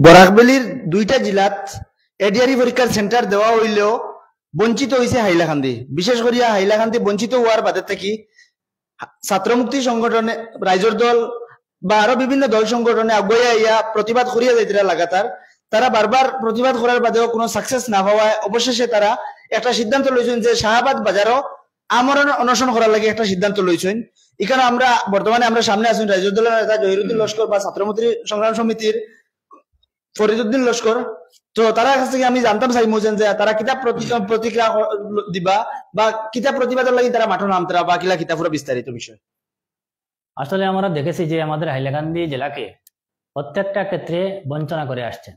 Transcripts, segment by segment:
বরাকবেলির দুইটা জেলাত এডিআরই পরীক্ষার সেন্টার দেওয়া হইলেও বঞ্চিত হয়েছে হাইলাকান্দি। বিশেষ করিয়া হাইলাকান্দি বঞ্চিত হওয়ার বাদে থাকি ছাত্রমুক্তি সংগঠনে রাইজর দল বা আরো বিভিন্ন দল সংগঠনে আগুয়া ইয়া প্রতিবাদ করিয়া যাইতে লাগাতার তারা বারবার প্রতিবাদ করার বাদেও কোনো সাকসেস না হওয়ায় অবশেষে তারা একটা সিদ্ধান্ত লইছেন যে শাহবাদ বাজারও আমরণ অনশন করার লাগে একটা সিদ্ধান্ত লইছেন। এখানে আমরা বর্তমানে আমরা সামনে আছেন রাইজর দলের নেতা জহিরুদ্দিন লস্কর বা ছাত্রমুক্তি সংগ্রাম সমিতির ফরিদুদ্দিন লস্কর। তো তারা কাছ থেকে আমি জানতাম চাইমু যে তারা কিতাব প্রতিক্রিয়া দিবা বা কিতাব প্রতিবাদের লাগি তারা মাঠে নামতারা বা কিলা কিতাব পুরো বিস্তারিত বিষয়। আসলে আমরা দেখেছি যে আমাদের হাইলাকান্দি জেলাকে প্রত্যেকটা ক্ষেত্রে বঞ্চনা করে আসছেন।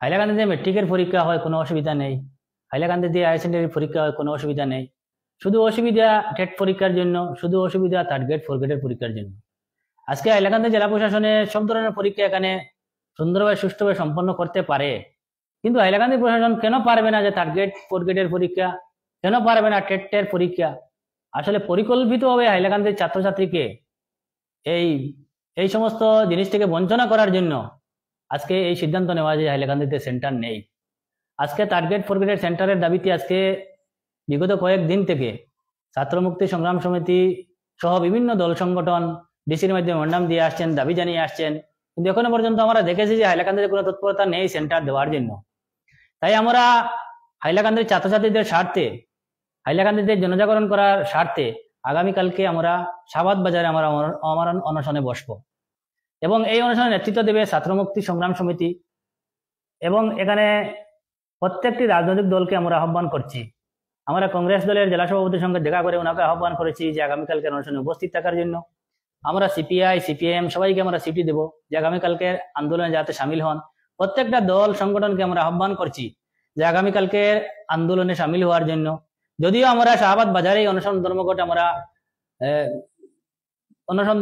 হাইলাকান্দিতে মেট্রিকের পরীক্ষা হয় কোনো অসুবিধা নেই, হাইলাকান্দিতে হায়ার সেকেন্ডারি পরীক্ষা হয় কোনো অসুবিধা নেই, শুধু অসুবিধা টেট পরীক্ষার জন্য, শুধু অসুবিধা থার্ড গ্রেড ফোর্থ গ্রেডের পরীক্ষার জন্য। আজকে হাইলাকান্দি জেলা প্রশাসনে সব ধরনের পরীক্ষা এখানে সুন্দরভাবে সুষ্ঠুভাবে সম্পন্ন করতে পারে, কিন্তু হাইলাকান্দি প্রশাসন কেন পারবে না যে থার্ড গ্রেড ফোর্থ গ্রেডের পরীক্ষা, কেন পারবে না টেটের পরীক্ষা? আসলে পরিকল্পিতভাবে হাইলাকান্দির ছাত্রছাত্রীকে এই সমস্ত জিনিস থেকে বঞ্চনা করার জন্য আজকে এই সিদ্ধান্ত নেওয়া যে হাইলাকান্দিতে সেন্টার নেই। আজকে থার্ড গ্রেড ফোর্থ গ্রেড সেন্টারের দাবিতে আজকে বিগত কয়েকদিন থেকে ছাত্রমুক্তি সংগ্রাম সমিতি সহ বিভিন্ন দল সংগঠন ডিসির মাধ্যমে মন্ডাম দিয়ে আসছেন, দাবি জানিয়ে আসছেন, কিন্তু এখনো পর্যন্ত আমরা দেখেছি যে হাইলাকান্দিতে কোনো তৎপরতা নেই সেন্টার দেওয়ার জন্য। তাই আমরা হাইলাকান্দির ছাত্রছাত্রীদের স্বার্থে, হাইলাকান্দিতে জনজাগরণ করার স্বার্থে আগামীকালকে আমরা শাহবাদ বাজারে আমরা আমরণ অনশনে বসব এবং এই অনশনে নেতৃত্ব দেবে ছাত্রমুক্তি সংগ্রাম সমিতি এবং এখানে প্রত্যেকটি রাজনৈতিক দলকে আমরা আহ্বান করছি। আমরা কংগ্রেস দলের জেলা সভাপতির সঙ্গে দেখা করে ওনাকে আহ্বান করেছি যে আগামীকালকে অনশনে উপস্থিত থাকার জন্য। আমরা সিপিআই সিপিএম সবাইকে আমরা সিটি দেব যে আগামীকালকের আন্দোলনে যাতে সামিল হন। প্রত্যেকটা দল সংগঠনকে আমরা আহ্বান করছি যে আগামীকালকের আন্দোলনে সামিল হওয়ার জন্য। যদিও আমরা শাহবাদ বাজারে অনশন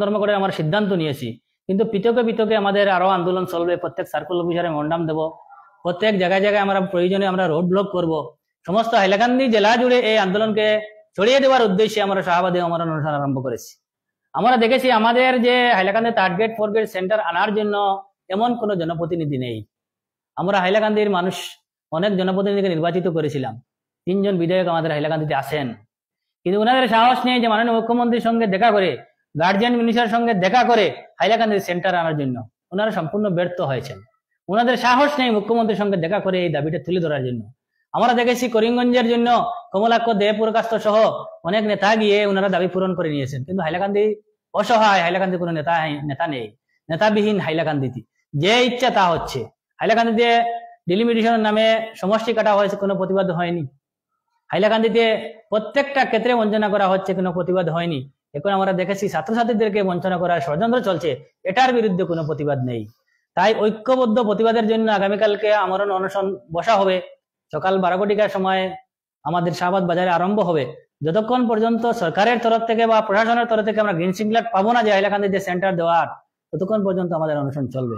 ধর্মঘটে আমরা সিদ্ধান্ত নিয়েছি, কিন্তু পৃথকে পৃথকে আমাদের আরো আন্দোলন চলবে। প্রত্যেক সার্কেল অফিসারে মন্ডাম দেব, প্রত্যেক জায়গায় জায়গায় আমরা প্রয়োজনে আমরা রোড ব্লক করব। সমস্ত হাইলাকান্দি জেলা জুড়ে এই আন্দোলনকে ছড়িয়ে দেওয়ার উদ্দেশ্যে আমরা শাহবাদে আমরণ অনশন আরম্ভ করেছি। আমরা দেখেছি আমাদের যে Hailakandi third grade fourth grade centre আনার জন্য এমন কোনো জনপ্রতিনিধি নেই। আমরা হাইলাকান্দির মানুষ অনেক জনপ্রতিনিধিকে নির্বাচিত করেছিলাম, 3 জন বিধায়ক আমাদের হাইলাকান্দিতে আসেন, কিন্তু ওনাদের সাহস নেই যে মাননীয় মুখ্যমন্ত্রীর সঙ্গে দেখা করে, গার্জিয়ান মিনিস্টারের সঙ্গে দেখা করে হাইলাকান্দির সেন্টার আনার জন্য। ওনারা সম্পূর্ণ ব্যর্থ হয়েছেন। ওনাদের সাহস নেই মুখ্যমন্ত্রীর সঙ্গে দেখা করে এই দাবিটা তুলে ধরার জন্য। আমরা দেখেছি করিমগঞ্জের জন্য কমলাক্ষ দেবপুরকাস্ত সহ অনেক নেতা গিয়ে ওনারা দাবি পূরণ করে নিয়েছেন, কিন্তু হাইলাকান্দি অসহায়, হাইলাকান্দি কোনো নেতা নেই, নেতাবিহীন হাইলাকান্দিতে যে ইচ্ছা তা হচ্ছে। হাইলাকান্দিতে ডিলিমিটেশনের নামে সমষ্টি কাটা হয়েছে, কোনো প্রতিবাদ হয়নি। হাইলাকান্দিতে প্রত্যেকটা ক্ষেত্রে বঞ্চনা করা হচ্ছে, কোনো প্রতিবাদ হয়নি। এখন আমরা দেখেছি ছাত্রছাত্রীদেরকে বঞ্চনা করার ষড়যন্ত্র চলছে, এটার বিরুদ্ধে কোনো প্রতিবাদ নেই। তাই ঐক্যবদ্ধ প্রতিবাদের জন্য আগামীকালকে আমরণ অনশন বসা হবে। সকাল 12 কোটিকার সময় আমাদের শাহবাদ বাজারে আরম্ভ হবে। যতক্ষণ পর্যন্ত সরকারের তরফ থেকে বা প্রশাসনের তরফ থেকে আমরা গ্রিন সিগন্যাল পাবো না যে হাইলাকান্দিতে সেন্টার দেওয়ার, ততক্ষণ পর্যন্ত আমাদের অনশন চলবে।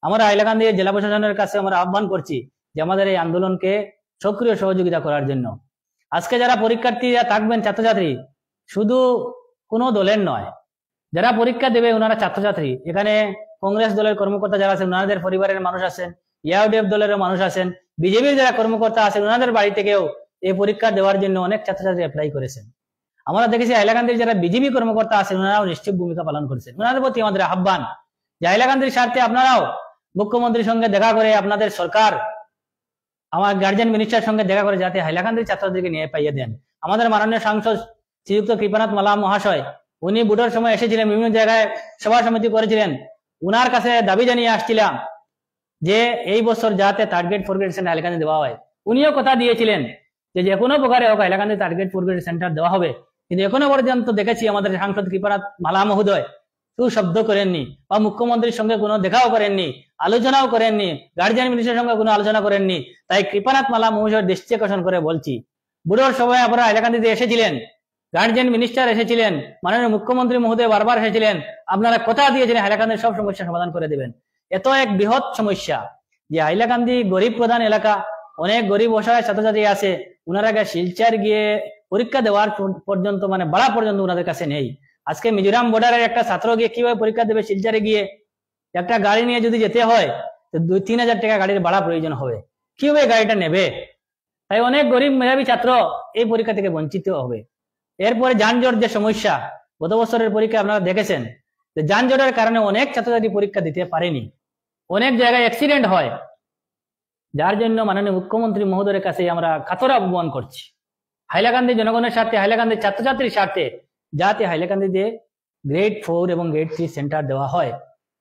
আমরা হাইলাকান্দি জেলা প্রশাসনের কাছে আমরা আহ্বান করছি যে আমাদের এই আন্দোলনকে সক্রিয় সহযোগিতা করার জন্য। আজকে যারা পরীক্ষার্থীরা থাকবেন, ছাত্রছাত্রী শুধু কোনো দলের নয়, যারা পরীক্ষা দেবে ওনারা ছাত্রছাত্রী। এখানে কংগ্রেস দলের কর্মকর্তা যারা আছেন ওনাদের পরিবারের মানুষ আছেন, ইউডিএফ দলেরও মানুষ আছেন, বিজেপির যারা কর্মকর্তা আছেন ওনাদের বাড়ি থেকেও এই পরীক্ষা দেওয়ার জন্য অনেক ছাত্রছাত্রী অ্যাপ্লাই করেছেন। আমরা দেখেছি হাইলাকান্দির যারা বিজেপি কর্মকর্তা আছেন ওনারাও নিশ্চিত ভূমিকা পালন করেছেন। ওনাদের প্রতি আমাদের আহ্বান যে হাইলাকান্দির স্বার্থে আপনারাও মুখ্যমন্ত্রীর সঙ্গে দেখা করে, আপনাদের সরকার আমার গার্জিয়ান মিনিস্টারের সঙ্গে দেখা করে যাতে হাইলাকান্দির ছাত্রদেরকে নিয়ে পাইয়ে দেন। আমাদের মাননীয় সাংসদ শ্রীযুক্ত কৃপানাথ মালাম মহাশয় উনি ভোটের সময় এসেছিলেন, বিভিন্ন জায়গায় সভা সমিতি করেছিলেন। উনার কাছে দাবি জানিয়ে আসছিলাম যে এই বছর যাতে third grade fourth grade centre Hailakandi দেওয়া হয়। উনিও কথা দিয়েছিলেন যে কোনো প্রকারে হোক Hailakandi third grade fourth grade centre দেওয়া হবে, কিন্তু এখনো পর্যন্ত দেখেছি আমাদের সাংসদ কৃপানাথ মালাম মহোদয় শব্দ করেননি বা মুখ্যমন্ত্রীর সঙ্গে কোনো দেখাও করেননি, আলোচনাও করেননি, গার্জিয়ান মিনিস্টারের সঙ্গে কোনো আলোচনা করেননি। তাই কৃপানাথ মালাম মহোদয় দৃষ্টি আকর্ষণ করে বলছি, বুড়োর সময় আপনারা হাইলাকান্দিতে এসেছিলেন, গার্জিয়ান মিনিস্টার এসেছিলেন, মাননীয় মুখ্যমন্ত্রী মহোদয় বারবার এসেছিলেন, আপনারা কথা দিয়েছিলেন হাইলাকান্দির সব সমস্যা সমাধান করে দেবেন। এত এক বৃহৎ সমস্যা যে হাইলাকান্দি গরিব প্রধান এলাকা, অনেক গরিব অসহায় ছাত্রছাত্রী আছে, ওনারা শিলচর গিয়ে পরীক্ষা দেওয়ার পর্যন্ত বাড়া পর্যন্ত ওনাদের কাছে নেই। আজকে মিজোরাম বর্ডারের একটা ছাত্র গিয়ে কিভাবে পরীক্ষা দেবে শিলচরে গিয়ে? একটা গাড়ি নিয়ে যদি যেতে হয় তো 2-3 হাজার টাকা গাড়ির ভাড়া প্রয়োজন হবে, কিভাবে গাড়িটা নেবে? তাই অনেক গরিব মেধাবী ছাত্র এই পরীক্ষা থেকে বঞ্চিত হবে। এরপরে যানজট যে সমস্যা, গত বছরের পরীক্ষা আপনারা দেখেছেন যে যানজটের কারণে অনেক ছাত্রছাত্রী পরীক্ষা দিতে পারেনি, অনেক জায়গায় অ্যাক্সিডেন্ট হয়, যার জন্য মাননীয় মুখ্যমন্ত্রী মহোদয়ের কাছে আমরা কাতর আহ্বান করছি, হাইলাকান্দি জনগণের স্বার্থে, হাইলাকান্দি ছাত্রছাত্রীর স্বার্থে যাতে হাইলাকান্দিতে গ্রেড 4 এবং গ্রেড 3 সেন্টার দেওয়া হয়।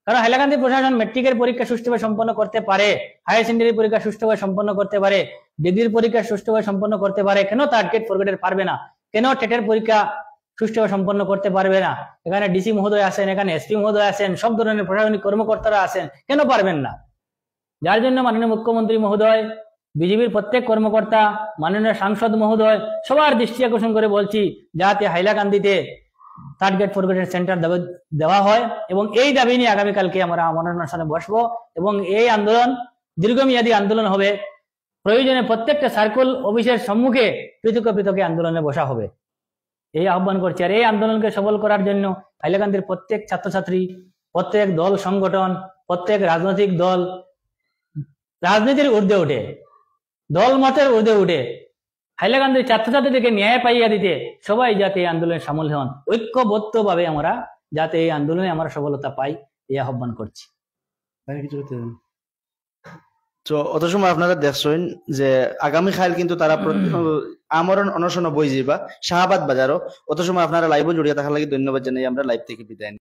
কারণ হাইলাকান্দি প্রশাসন মেট্রিকের পরীক্ষা সুষ্ঠুভাবে সম্পন্ন করতে পারে, হায়ার সেকেন্ডারি পরীক্ষা সুষ্ঠুভাবে সম্পন্ন করতে পারে, ডিগ্রির পরীক্ষা সুষ্ঠুভাবে সম্পন্ন করতে পারে, কেন থার্ড গ্রেড 4 গ্রেডের পারবে না? কেন টেটের পরীক্ষা সুষ্ঠুভাবে সম্পন্ন করতে পারবে না? এখানে ডিসি মহোদয় আছেন, এখানে এসপি মহোদয় আছেন, সব ধরনের প্রশাসনিক কর্মকর্তারা আছেন, কেন পারবেন না? যার জন্য মাননীয় মুখ্যমন্ত্রী মহোদয়, বিজেপির প্রত্যেক কর্মকর্তা, মাননীয় সাংসদ মহোদয় সবার দৃষ্টি আকর্ষণ করে বলছি যাতে হাইলাকান্দিতে থার্ড গ্রেড 4 গ্রেডের সেন্টার দেওয়া হয়, এবং এই দাবি নিয়ে আগামীকালকে আমরা মনোনয়নে বসবো এবং এই আন্দোলন দীর্ঘমেয়াদী আন্দোলন হবে। প্রয়োজনে প্রত্যেকটা সার্কেল অফিসের সম্মুখে পৃথক পৃথক আন্দোলনে বসা হবে, এই আহ্বান করছি। আর এই আন্দোলনকে সফল করার জন্য হাইলাকান্দির প্রত্যেক ছাত্রছাত্রী, প্রত্যেক দল সংগঠন, প্রত্যেক রাজনৈতিক দল রাজনীতির ঊর্ধ্বে উঠে, দল মতের ঊর্ধ্বে উঠে হাইলাকান্দির ছাত্রছাত্রীদেরকে ন্যায় পাইয়া দিতে সবাই যাতে এই আন্দোলনে সামিল হন, ঐক্যবদ্ধ ভাবে আমরা যাতে এই আন্দোলনে আমরা সফলতা পাই, এই আহ্বান করছি। তো অত সময় আপনারা দেখছেন যে আগামী খাইল কিন্তু তারা আমরণ অনশন বই যাবা শাহবাদ বাজারও। অত সময় আপনারা লাইভে জড়িয়ে থাকার লাগে ধন্যবাদ জানাই আমরা লাইভ থেকে বিদায় নিই।